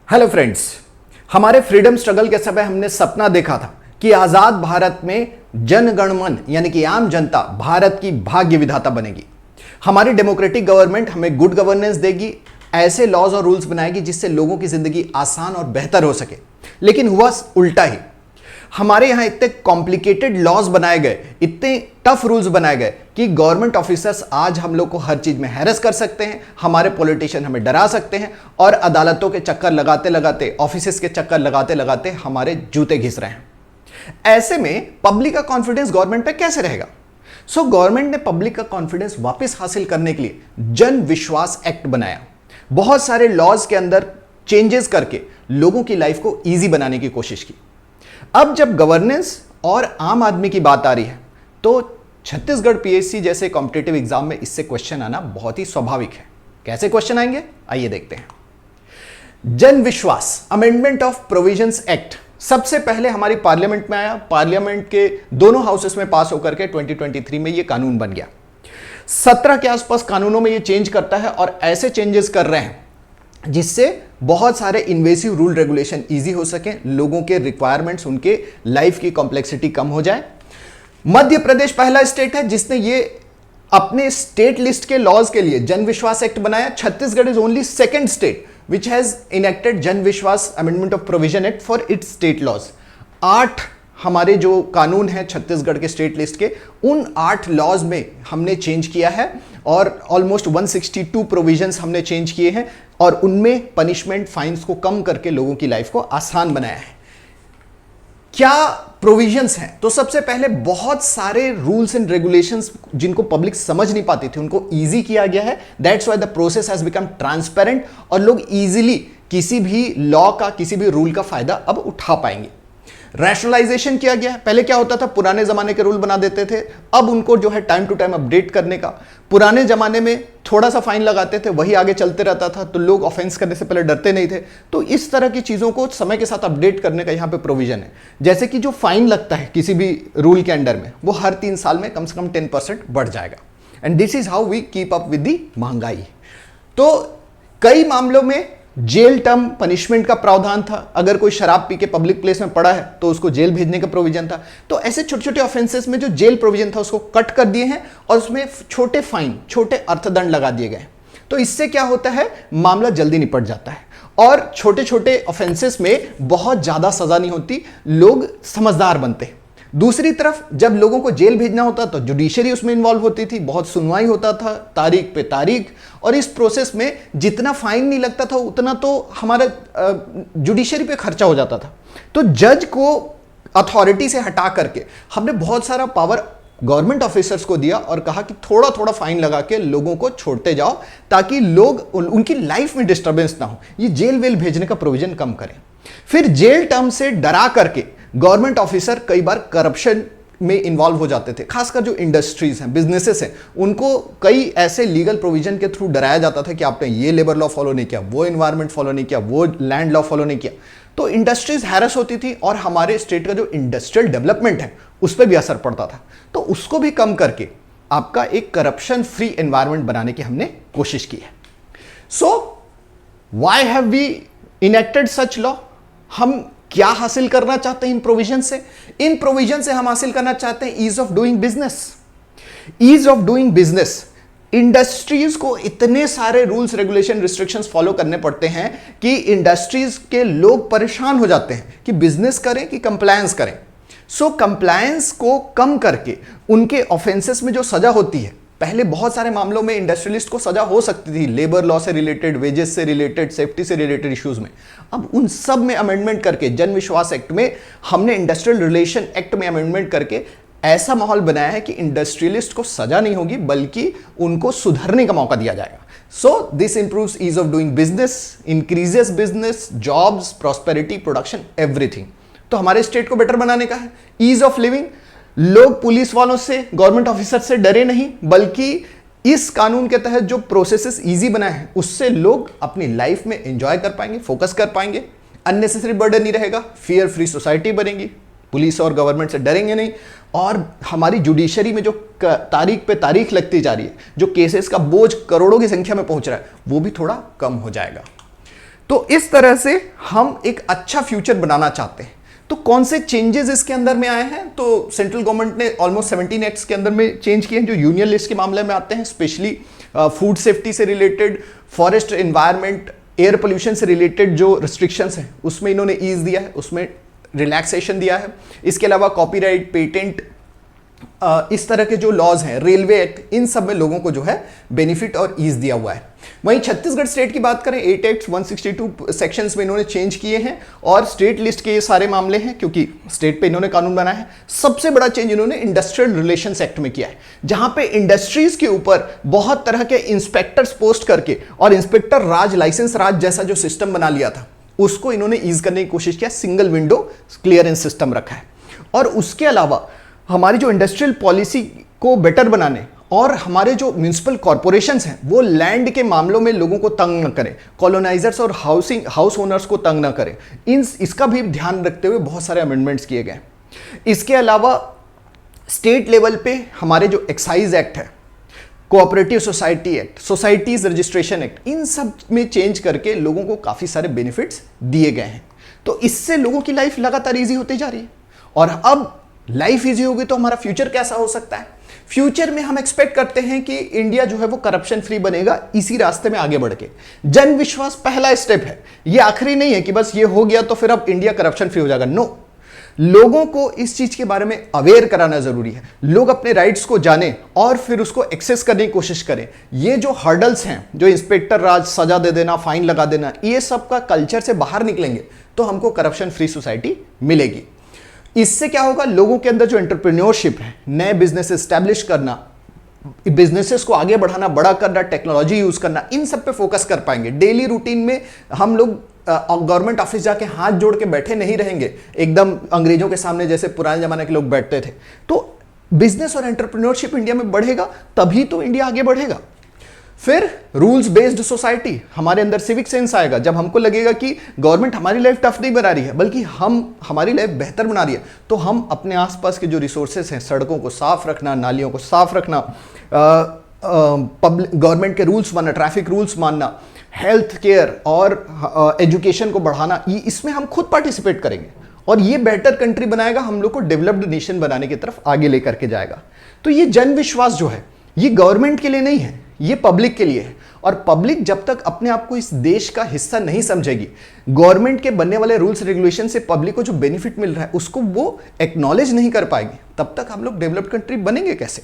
Hello friends, हमारे freedom struggle के समय हमने सपना देखा था कि आजाद भारत में जनगणमन यानी कि आम जनता भारत की भाग्य विधाता बनेगी। हमारी डेमोक्रेटिक गवर्नमेंट हमें गुड गवर्नेंस देगी, ऐसे लॉज और रूल्स बनाएगी जिससे लोगों की जिंदगी आसान और बेहतर हो सके। लेकिन हुआ उल्टा ही। हमारे यहां इतने कॉम्प्लिकेटेड लॉज बनाए गए, इतने टफ रूल्स बनाए गए कि गवर्नमेंट ऑफिसर्स आज हम लोग को हर चीज में हैरेस कर सकते हैं, हमारे पॉलिटिशियन हमें डरा सकते हैं और अदालतों के चक्कर लगाते लगाते, ऑफिसेस के चक्कर लगाते लगाते हमारे जूते घिस रहे हैं। ऐसे में पब्लिक का कॉन्फिडेंस गवर्नमेंट पे कैसे रहेगा? सो गवर्नमेंट ने पब्लिक का कॉन्फिडेंस वापस हासिल करने के लिए जन विश्वास एक्ट बनाया। बहुत सारे लॉज के अंदर चेंजेस करके लोगों की लाइफ को ईजी बनाने की कोशिश की। अब जब गवर्नेंस और आम आदमी की बात आ रही है तो छत्तीसगढ़ पीएससी जैसे कॉम्पिटिटिव एग्जाम में इससे क्वेश्चन आना बहुत ही स्वाभाविक है। कैसे क्वेश्चन आएंगे, आइए देखते हैं। जन Vishwas amendment of provisions act सबसे पहले हमारी पार्लियामेंट में आया। पार्लियामेंट के दोनों हाउसेस में पास होकर के 2023 में यह कानून बन गया। 17 के आसपास कानूनों में यह चेंज करता है और ऐसे चेंजेस कर रहे हैं जिससे बहुत सारे इन्वेसिव रूल रेगुलेशन इजी हो सके, लोगों के रिक्वायरमेंट्स, उनके लाइफ की कॉम्प्लेक्सिटी कम हो जाए। मध्य प्रदेश पहला स्टेट है जिसने ये अपने स्टेट लिस्ट के लॉज के लिए जन विश्वास एक्ट बनाया। Chhattisgarh is only second state which has enacted Jan Vishwas amendment of provision act for its state laws. 8 हमारे जो कानून है छत्तीसगढ़ के स्टेट लिस्ट के, उन 8 लॉज में हमने चेंज किया है और ऑलमोस्ट 162 प्रोविजंस हमने चेंज किए हैं और उनमें पनिशमेंट फाइन्स को कम करके लोगों की लाइफ को आसान बनाया है। क्या प्रोविजंस हैं? तो सबसे पहले बहुत सारे रूल्स एंड रेगुलेशंस जिनको पब्लिक समझ नहीं पाती थी उनको इजी किया गया है। That's why the process has become transparent और लोग इजीली किसी भी लॉ का, किसी भी रूल का फायदा अब उठा पाएंगे। रैशनलाइजेशन किया गया है। पहले क्या होता था, पुराने जमाने के रूल बना देते थे, अब उनको जो है टाइम टू टाइम अपडेट करने का। पुराने जमाने में थोड़ा सा फाइन लगाते थे, वही आगे चलते रहता था, तो लोग ऑफेंस करने से पहले डरते नहीं थे। तो इस तरह की चीजों को समय के साथ अपडेट करने का यहां पे प्रोविजन है। जैसे कि जो फाइन लगता है किसी भी रूल के अंडर में, वो हर 3 साल में कम से कम 10% बढ़ जाएगा। And this is how we keep up with the महंगाई। तो कई मामलों में जेल टर्म पनिशमेंट का प्रावधान था। अगर कोई शराब पी के पब्लिक प्लेस में पड़ा है तो उसको जेल भेजने का प्रोविजन था। तो ऐसे छोटे छोटे ऑफेंसेस में जो जेल प्रोविजन था उसको कट कर दिए हैं और उसमें छोटे फाइन, छोटे अर्थदंड लगा दिए गए। तो इससे क्या होता है, मामला जल्दी निपट जाता है और छोटे छोटे ऑफेंसेस में बहुत ज्यादा सजा नहीं होती, लोग समझदार बनते हैं। दूसरी तरफ जब लोगों को जेल भेजना होता तो जुडिशरी उसमें इन्वॉल्व होती थी, बहुत सुनवाई होता था तारीख पे तारीख, और इस प्रोसेस में जितना फाइन नहीं लगता था उतना तो हमारा जुडिशरी पे खर्चा हो जाता था। तो जज को अथॉरिटी से हटा करके हमने बहुत सारा पावर गवर्नमेंट ऑफिसर्स को दिया और कहा कि थोड़ा थोड़ा फाइन लगा के लोगों को छोड़ते जाओ ताकि लोग उनकी लाइफ में डिस्टर्बेंस ना हो। ये जेल वेल भेजने का प्रोविजन कम करें। फिर जेल टर्म से डरा करके गवर्नमेंट ऑफिसर कई बार करप्शन में इन्वॉल्व हो जाते थे। खासकर जो इंडस्ट्रीज हैं, बिजनेसेस हैं, उनको कई ऐसे लीगल प्रोविजन के थ्रू डराया जाता था कि आपने ये लेबर लॉ फॉलो नहीं किया, वो एनवायरमेंट फॉलो नहीं किया, वो लैंड लॉ फॉलो नहीं किया। तो इंडस्ट्रीज हैरेस होती थी और हमारे स्टेट का जो इंडस्ट्रियल डेवलपमेंट है उस पर भी असर पड़ता था। तो उसको भी कम करके आपका एक करप्शन फ्री एनवायरमेंट बनाने की हमने कोशिश की है। So why have we enacted such law? हम क्या हासिल करना चाहते हैं इन प्रोविजन से? इन प्रोविजन से हम हासिल करना चाहते हैं ease of doing business. Ease of doing business, industries को इतने सारे रूल्स, रेगुलेशन, रिस्ट्रिक्शंस फॉलो करने पड़ते हैं कि इंडस्ट्रीज के लोग परेशान हो जाते हैं कि बिजनेस करें कि कंप्लायंस करें। सो कंप्लायंस को कम करके उनके ऑफेंसेस में जो सजा होती है, पहले बहुत सारे मामलों में इंडस्ट्रियलिस्ट को सजा हो सकती थी, लेबर लॉ से रिलेटेड, वेजेस से रिलेटेड, सेफ्टी से रिलेटेड इश्यूज में। अब उन सब में अमेंडमेंट करके जन विश्वास एक्ट में हमने इंडस्ट्रियल रिलेशन एक्ट में अमेंडमेंट करके ऐसा माहौल बनाया है कि इंडस्ट्रियलिस्ट को सजा नहीं होगी बल्कि उनको सुधरने का मौका दिया जाएगा। So this improves ease of doing business, increases business, jobs, prosperity, production, everything. तो हमारे स्टेट को बेटर बनाने का है। ईज ऑफ लिविंग, लोग पुलिस वालों से, गवर्नमेंट ऑफिसर से डरे नहीं, बल्कि इस कानून के तहत जो प्रोसेसेस इजी बनाए हैं उससे लोग अपनी लाइफ में एंजॉय कर पाएंगे, फोकस कर पाएंगे, अननेसेसरी बर्डन नहीं रहेगा, फियर फ्री सोसाइटी बनेगी, पुलिस और गवर्नमेंट से डरेंगे नहीं, और हमारी जुडिशरी में जो तारीख पे तारीख लगती जा रही है, जो केसेस का बोझ करोड़ों की संख्या में पहुंच रहा है, वो भी थोड़ा कम हो जाएगा। तो इस तरह से हम एक अच्छा फ्यूचर बनाना चाहते हैं। तो कौन से चेंजेस इसके अंदर में आए हैं? तो सेंट्रल गवर्नमेंट ने ऑलमोस्ट 17 एक्ट्स के अंदर में चेंज किए हैं जो यूनियन लिस्ट के मामले में आते हैं, स्पेशली फूड सेफ्टी से related, forest environment, air pollution से रिलेटेड जो रिस्ट्रिक्शंस हैं उसमें इन्होंने ईज दिया है, उसमें रिलैक्सेशन दिया है। इसके अलावा कॉपीराइट, पेटेंट, इस तरह के जो लॉज हैं, रेलवे एक्ट, इन सब में लोगों को जो है बेनिफिट और ईज दिया हुआ है। वहीं छत्तीसगढ़ स्टेट की बात करें, 8 एक्ट 162 सेक्शंस में इन्होंने चेंज किए हैं और स्टेट लिस्ट के ये सारे मामले हैं क्योंकि स्टेट पे इन्होंने कानून बनाया है। सबसे बड़ा चेंज इन्होंने इंडस्ट्रियल रिलेशंस एक्ट में किया है, जहां पे इंडस्ट्रीज के ऊपर बहुत तरह के इंस्पेक्टर्स पोस्ट करके और इंस्पेक्टर राज, लाइसेंस राज जैसा जो सिस्टम बना लिया था उसको इन्होंने ईज करने की कोशिश किया, सिंगल विंडो क्लियरेंस सिस्टम रखा है। और उसके अलावा हमारी जो इंडस्ट्रियल पॉलिसी को बेटर बनाने और हमारे जो म्यूनिसिपल कॉरपोरेशंस हैं वो लैंड के मामलों में लोगों को तंग न करें, कॉलोनाइजर्स और हाउस ओनर्स को तंग न करें, इसका भी ध्यान रखते हुए बहुत सारे अमेंडमेंट्स किए गए। इसके अलावा स्टेट लेवल पे हमारे जो एक्साइज एक्ट है, cooperative society act, societies registration act, इन सब में चेंज करके लोगों को काफी सारे बेनिफिट्स दिए गए हैं। तो इससे लोगों की लाइफ लगातार ईजी होती जा रही है। और अब लाइफ ईजी होगी तो हमारा फ्यूचर कैसा हो सकता है? फ्यूचर में हम एक्सपेक्ट करते हैं कि इंडिया जो है वो करप्शन फ्री बनेगा, इसी रास्ते में आगे बढ़ के। जन विश्वास पहला स्टेप है, ये आखिरी नहीं है कि बस ये हो गया तो फिर अब इंडिया करप्शन फ्री हो जाएगा। नो, लोगों को इस चीज के बारे में अवेयर कराना जरूरी है। लोग अपने राइट्स को जाने और फिर उसको एक्सेस करने की कोशिश करें। ये जो हर्डल्स हैं, जो इंस्पेक्टर राज, सजा दे देना, फाइन लगा देना, ये सब का कल्चर से बाहर निकलेंगे तो हमको करप्शन फ्री सोसाइटी मिलेगी। इससे क्या होगा? लोगों के अंदर जो एंटरप्रेन्योरशिप है, नए बिजनेस एस्टैब्लिश करना, बिजनेसेस को आगे बढ़ाना, बड़ा करना, टेक्नोलॉजी यूज करना, इन सब पे फोकस कर पाएंगे। डेली रूटीन में हम लोग गवर्नमेंट ऑफिस जाके हाथ जोड़ के बैठे नहीं रहेंगे एकदम अंग्रेजों के सामने जैसे पुराने जमाने के लोग बैठते थे। तो बिजनेस और एंटरप्रेन्योरशिप इंडिया में बढ़ेगा तभी तो इंडिया आगे बढ़ेगा। फिर रूल्स बेस्ड सोसाइटी, हमारे अंदर सिविक सेंस आएगा। जब हमको लगेगा कि गवर्नमेंट हमारी लाइफ टफ नहीं बना रही है बल्कि हमारी लाइफ बेहतर बना रही है, तो हम अपने आसपास के जो रिसोर्सेस हैं, सड़कों को साफ रखना, नालियों को साफ रखना, गवर्नमेंट के रूल्स मानना, ट्रैफिक रूल्स मानना, हेल्थ केयर और एजुकेशन को बढ़ाना, इसमें हम खुद पार्टिसिपेट करेंगे और ये बेटर कंट्री बनाएगा, हम लोग को डेवलप्ड नेशन बनाने की तरफ आगे लेकर के जाएगा। तो ये जन विश्वास जो है ये गवर्नमेंट के लिए नहीं है, ये पब्लिक के लिए है। और पब्लिक जब तक अपने आप को इस देश का हिस्सा नहीं समझेगी, गवर्नमेंट के बनने वाले रूल्स रेगुलेशन से पब्लिक को जो बेनिफिट मिल रहा है उसको वो एक्नॉलेज नहीं कर पाएगी, तब तक हम लोग डेवलप्ड कंट्री बनेंगे कैसे?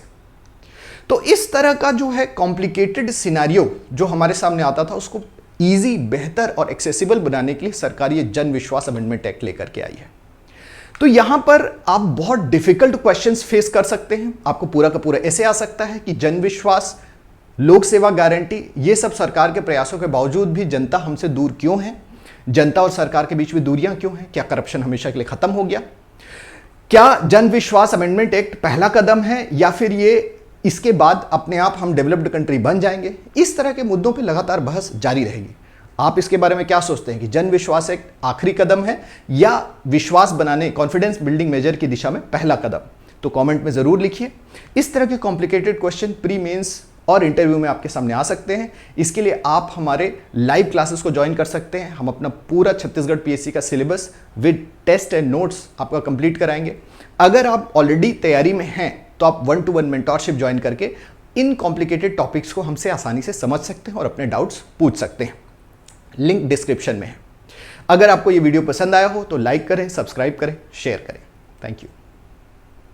तो इस तरह का जो है कॉम्प्लिकेटेड सिनेरियो जो हमारे सामने आता था उसको ईजी, बेहतर और एक्सेसिबल बनाने के लिए सरकार ये जन विश्वास अमेंडमेंट एक्ट लेकर के आई है। तो यहां पर आप बहुत डिफिकल्ट क्वेश्चंस फेस कर सकते हैं। आपको पूरा का पूरा ऐसे आ सकता है कि जन विश्वास, लोक सेवा गारंटी, ये सब सरकार के प्रयासों के बावजूद भी जनता हमसे दूर क्यों है? जनता और सरकार के बीच में दूरियां क्यों हैं? क्या करप्शन हमेशा के लिए खत्म हो गया? क्या जन विश्वास अमेंडमेंट एक्ट पहला कदम है या फिर ये इसके बाद अपने आप हम डेवलप्ड कंट्री बन जाएंगे? इस तरह के मुद्दों पर लगातार बहस जारी रहेगी। आप इसके बारे में क्या सोचते हैं कि जन विश्वास एक्ट आखिरी कदम है या विश्वास बनाने, कॉन्फिडेंस बिल्डिंग मेजर की दिशा में पहला कदम? तो कमेंट में जरूर लिखिए। इस तरह के कॉम्प्लिकेटेड क्वेश्चन प्री मेंस और इंटरव्यू में आपके सामने आ सकते हैं। इसके लिए आप हमारे लाइव क्लासेस को ज्वाइन कर सकते हैं। हम अपना पूरा छत्तीसगढ़ पीएससी का syllabus with test and notes आपका कंप्लीट कराएंगे। अगर आप ऑलरेडी तैयारी में हैं तो आप 1-to-1 मेंटोरशिप ज्वाइन करके इन कॉम्प्लिकेटेड टॉपिक्स को हमसे आसानी से समझ सकते हैं और अपने डाउट्स पूछ सकते हैं। लिंक डिस्क्रिप्शन में है। अगर आपको ये वीडियो पसंद आया हो तो लाइक करें, सब्सक्राइब करें, शेयर करें। Thank you.